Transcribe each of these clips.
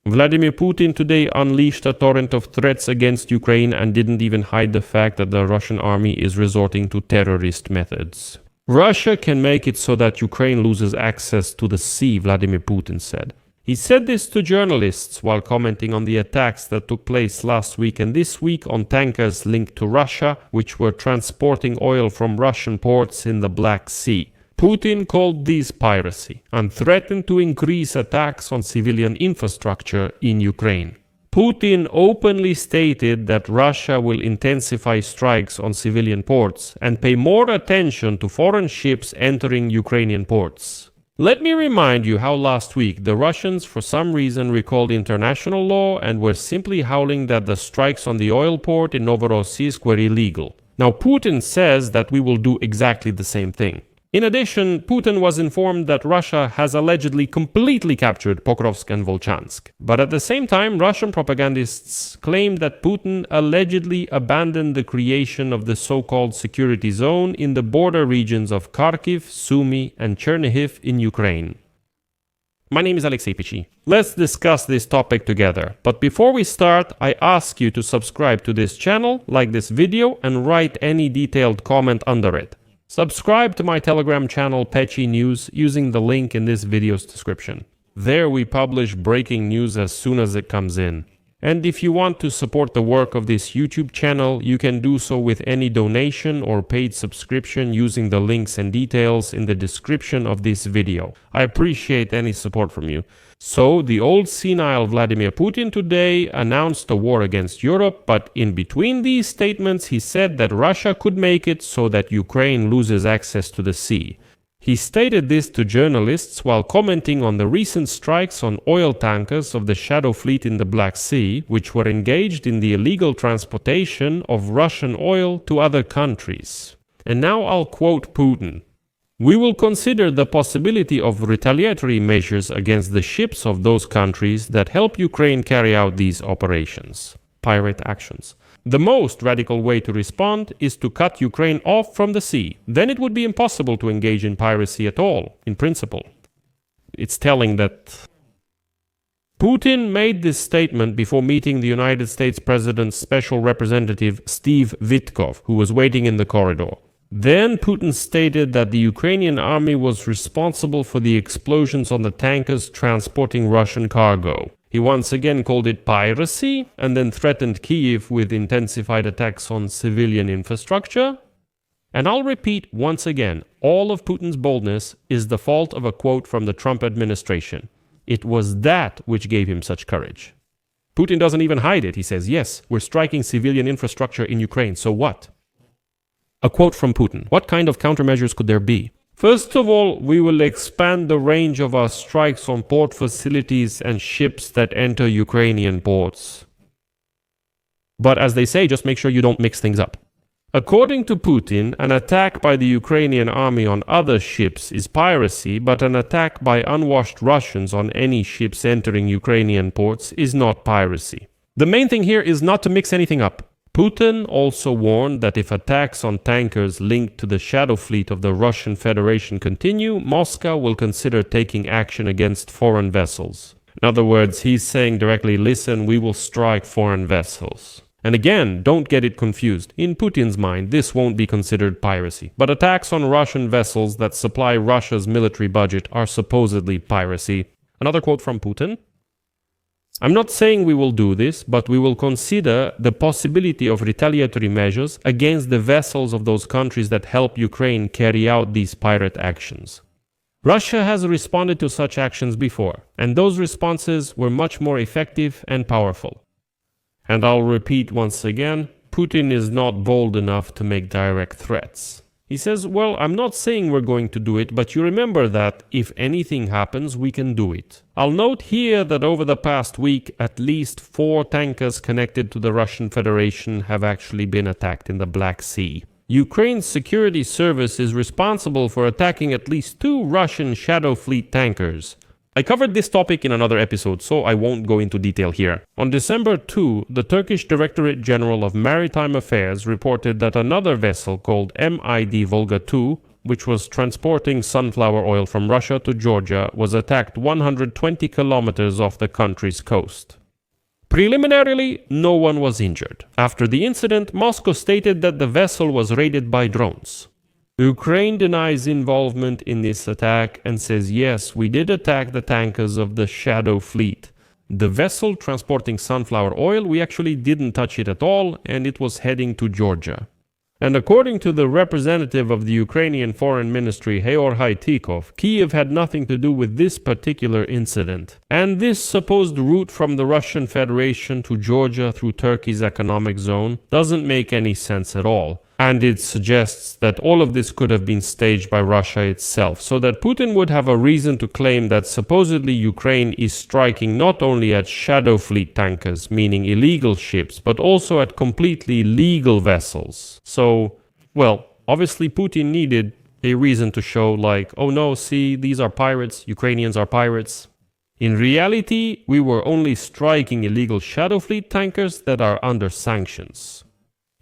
Vladimir Putin today unleashed a torrent of threats against Ukraine and didn't even hide the fact that the Russian army is resorting to terrorist methods. Russia can make it so that Ukraine loses access to the sea, Vladimir Putin said. He said this to journalists while commenting on the attacks that took place last week and this week on tankers linked to Russia, which were transporting oil from Russian ports in the Black Sea. Putin called these piracy and threatened to increase attacks on civilian infrastructure in Ukraine. Putin openly stated that Russia will intensify strikes on civilian ports and pay more attention to foreign ships entering Ukrainian ports. Let me remind you how last week the Russians for some reason recalled international law and were simply howling that the strikes on the oil port in Novorossiysk were illegal. Now Putin says that we will do exactly the same thing. In addition, Putin was informed that Russia has allegedly completely captured Pokrovsk and Volchansk. But at the same time, Russian propagandists claimed that Putin allegedly abandoned the creation of the so-called security zone in the border regions of Kharkiv, Sumy, and Chernihiv in Ukraine. My name is Pechiy. Let's discuss this topic together. But before we start, I ask you to subscribe to this channel, like this video, and write any detailed comment under it. Subscribe to my Telegram channel Pechiy News using the link in this video's description. There we publish breaking news as soon as it comes in. And if you want to support the work of this YouTube channel, you can do so with any donation or paid subscription using the links and details in the description of this video. I appreciate any support from you. So, the old senile Vladimir Putin today announced a war against Europe, but in between these statements he said that Russia could make it so that Ukraine loses access to the sea. He stated this to journalists while commenting on the recent strikes on oil tankers of the Shadow Fleet in the Black Sea, which were engaged in the illegal transportation of Russian oil to other countries. And now I'll quote Putin. "We will consider the possibility of retaliatory measures against the ships of those countries that help Ukraine carry out these operations." Pirate actions. The most radical way to respond is to cut Ukraine off from the sea. Then it would be impossible to engage in piracy at all, in principle. It's telling that Putin made this statement before meeting the United States President's special representative Steve Witkoff, who was waiting in the corridor. Then Putin stated that the Ukrainian army was responsible for the explosions on the tankers transporting Russian cargo. He once again called it piracy and then threatened Kyiv with intensified attacks on civilian infrastructure. And I'll repeat once again, all of Putin's boldness is the fault of a quote from the Trump administration. It was that which gave him such courage. Putin doesn't even hide it. He says, yes, we're striking civilian infrastructure in Ukraine, so what? A quote from Putin. What kind of countermeasures could there be? First of all, we will expand the range of our strikes on port facilities and ships that enter Ukrainian ports. But as they say, just make sure you don't mix things up. According to Putin, an attack by the Ukrainian army on other ships is piracy, but an attack by unwashed Russians on any ships entering Ukrainian ports is not piracy. The main thing here is not to mix anything up. Putin also warned that if attacks on tankers linked to the Shadow Fleet of the Russian Federation continue, Moscow will consider taking action against foreign vessels. In other words, he's saying directly, listen, we will strike foreign vessels. And again, don't get it confused. In Putin's mind, this won't be considered piracy. But attacks on Russian vessels that supply Russia's military budget are supposedly piracy. Another quote from Putin. I'm not saying we will do this, but we will consider the possibility of retaliatory measures against the vessels of those countries that help Ukraine carry out these pirate actions. Russia has responded to such actions before, and those responses were much more effective and powerful. And I'll repeat once again, Putin is not bold enough to make direct threats. He says, well, I'm not saying we're going to do it, but you remember that if anything happens, we can do it. I'll note here that over the past week, at least 4 tankers connected to the Russian Federation have actually been attacked in the Black Sea. Ukraine's security service is responsible for attacking at least 2 Russian Shadow Fleet tankers. I covered this topic in another episode, so I won't go into detail here. On December 2, the Turkish Directorate General of Maritime Affairs reported that another vessel called MID Volga II which was transporting sunflower oil from Russia to Georgia, was attacked 120 kilometers off the country's coast. Preliminarily, no one was injured. After the incident, Moscow stated that the vessel was raided by drones. Ukraine denies involvement in this attack and says, yes, we did attack the tankers of the Shadow Fleet. The vessel transporting sunflower oil, we actually didn't touch it at all, and it was heading to Georgia. And according to the representative of the Ukrainian Foreign Ministry, Heor Haitikov, Kiev had nothing to do with this particular incident. And this supposed route from the Russian Federation to Georgia through Turkey's economic zone doesn't make any sense at all. And it suggests that all of this could have been staged by Russia itself, so that Putin would have a reason to claim that supposedly Ukraine is striking not only at Shadow Fleet tankers, meaning illegal ships, but also at completely legal vessels. So, well, obviously Putin needed a reason to show like, oh no, see, these are pirates, Ukrainians are pirates. In reality, we were only striking illegal Shadow Fleet tankers that are under sanctions.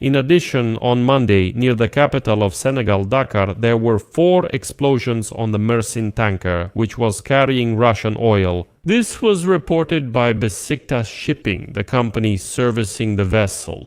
In addition, on Monday, near the capital of Senegal, Dakar, there were 4 explosions on the Mersin tanker, which was carrying Russian oil. This was reported by Besiktas Shipping, the company servicing the vessel.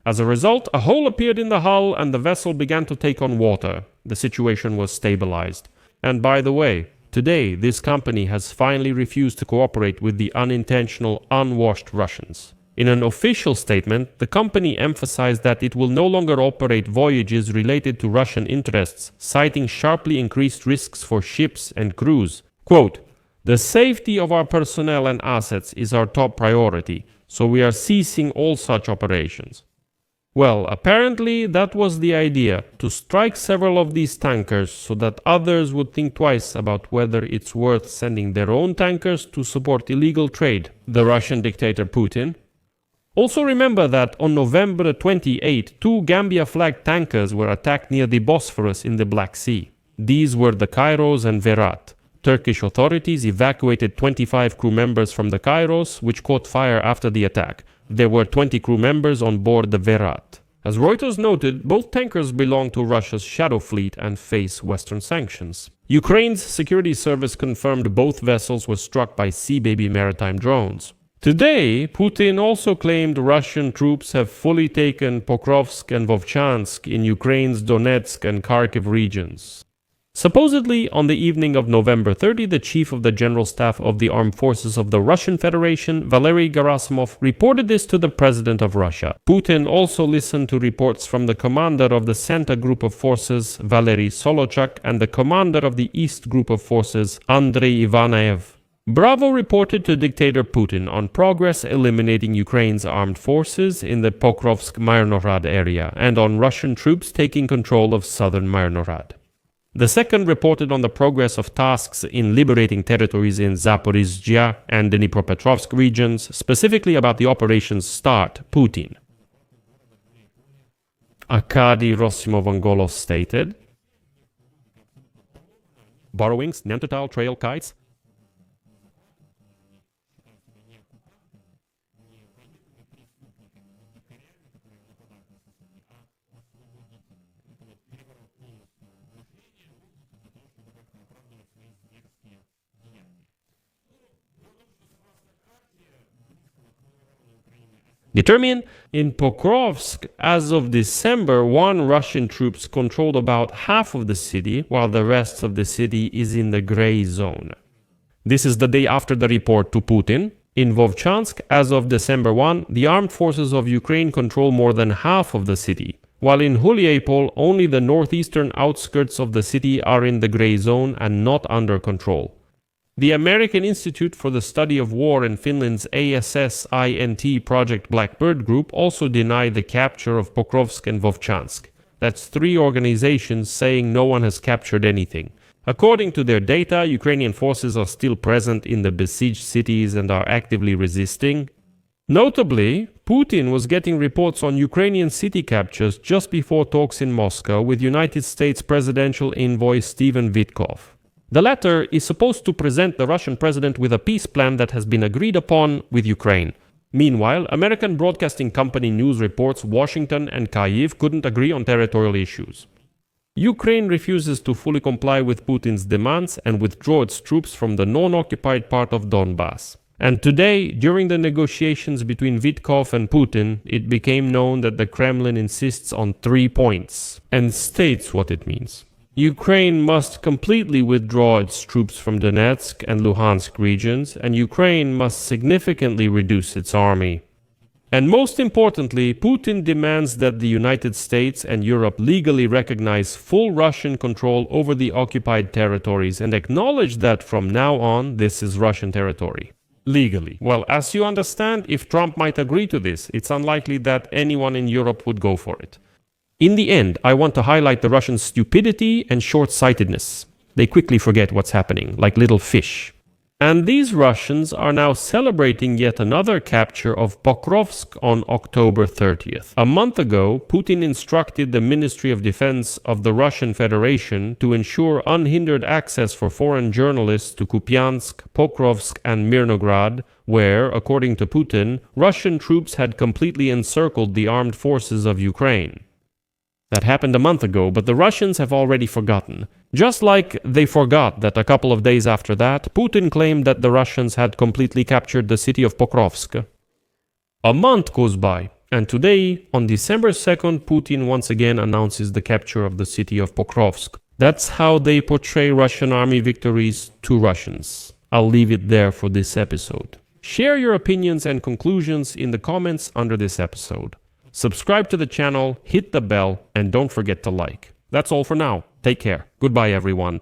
As a result, a hole appeared in the hull and the vessel began to take on water. The situation was stabilized. And by the way, today this company has finally refused to cooperate with the unintentional, unwashed Russians. In an official statement, the company emphasized that it will no longer operate voyages related to Russian interests, citing sharply increased risks for ships and crews. Quote, "The safety of our personnel and assets is our top priority, so we are ceasing all such operations." Well, apparently that was the idea, to strike several of these tankers so that others would think twice about whether it's worth sending their own tankers to support illegal trade. The Russian dictator Putin. Also remember that on November 28, 2 Gambia-flagged tankers were attacked near the Bosphorus in the Black Sea. These were the Kairos and Verat. Turkish authorities evacuated 25 crew members from the Kairos, which caught fire after the attack. There were 20 crew members on board the Verat. As Reuters noted, both tankers belong to Russia's Shadow Fleet and face Western sanctions. Ukraine's security service confirmed both vessels were struck by Sea Baby maritime drones. Today, Putin also claimed Russian troops have fully taken Pokrovsk and Vovchansk in Ukraine's Donetsk and Kharkiv regions. Supposedly, on the evening of November 30, the chief of the General Staff of the Armed Forces of the Russian Federation, Valery Gerasimov, reported this to the President of Russia. Putin also listened to reports from the commander of the Center Group of Forces, Valery Solochak, and the commander of the East Group of Forces, Andrei Ivanev. Bravo reported to dictator Putin on progress eliminating Ukraine's armed forces in the Pokrovsk-Myrnorad area and on Russian troops taking control of southern Myrnorad. The second reported on the progress of tasks in liberating territories in Zaporizhzhia and Dnipropetrovsk regions, specifically about the operation's start, Putin. Arkady Rosimov-Angolos stated, borrowings, Neanderthal trail kites, determine in Pokrovsk, as of December, 1 Russian troops controlled about half of the city, while the rest of the city is in the gray zone. This is the day after the report to Putin. In Vovchansk, as of December 1, the armed forces of Ukraine control more than half of the city, while in Huliapol, only the northeastern outskirts of the city are in the gray zone and not under control. The American Institute for the Study of War and Finland's ASSINT Project Blackbird Group also denied the capture of Pokrovsk and Vovchansk. That's 3 organizations saying no one has captured anything. According to their data, Ukrainian forces are still present in the besieged cities and are actively resisting. Notably, Putin was getting reports on Ukrainian city captures just before talks in Moscow with United States presidential envoy Stephen Witkoff. The latter is supposed to present the Russian president with a peace plan that has been agreed upon with Ukraine. Meanwhile, American broadcasting company news reports Washington and Kyiv couldn't agree on territorial issues. Ukraine refuses to fully comply with Putin's demands and withdraw its troops from the non-occupied part of Donbass. And today, during the negotiations between Vitkov and Putin, it became known that the Kremlin insists on 3 points, and states what it means. Ukraine must completely withdraw its troops from Donetsk and Luhansk regions, and Ukraine must significantly reduce its army. And most importantly, Putin demands that the United States and Europe legally recognize full Russian control over the occupied territories and acknowledge that from now on this is Russian territory. Legally. Well, as you understand, if Trump might agree to this, it's unlikely that anyone in Europe would go for it. In the end, I want to highlight the Russians' stupidity and short-sightedness. They quickly forget what's happening, like little fish. And these Russians are now celebrating yet another capture of Pokrovsk on October 30th. A month ago, Putin instructed the Ministry of Defense of the Russian Federation to ensure unhindered access for foreign journalists to Kupiansk, Pokrovsk, and Mirnograd, where, according to Putin, Russian troops had completely encircled the armed forces of Ukraine. That happened a month ago, but the Russians have already forgotten. Just like they forgot that a couple of days after that, Putin claimed that the Russians had completely captured the city of Pokrovsk. A month goes by, and today, on December 2nd, Putin once again announces the capture of the city of Pokrovsk. That's how they portray Russian army victories to Russians. I'll leave it there for this episode. Share your opinions and conclusions in the comments under this episode. Subscribe to the channel, hit the bell, and don't forget to like. That's all for now. Take care. Goodbye, everyone.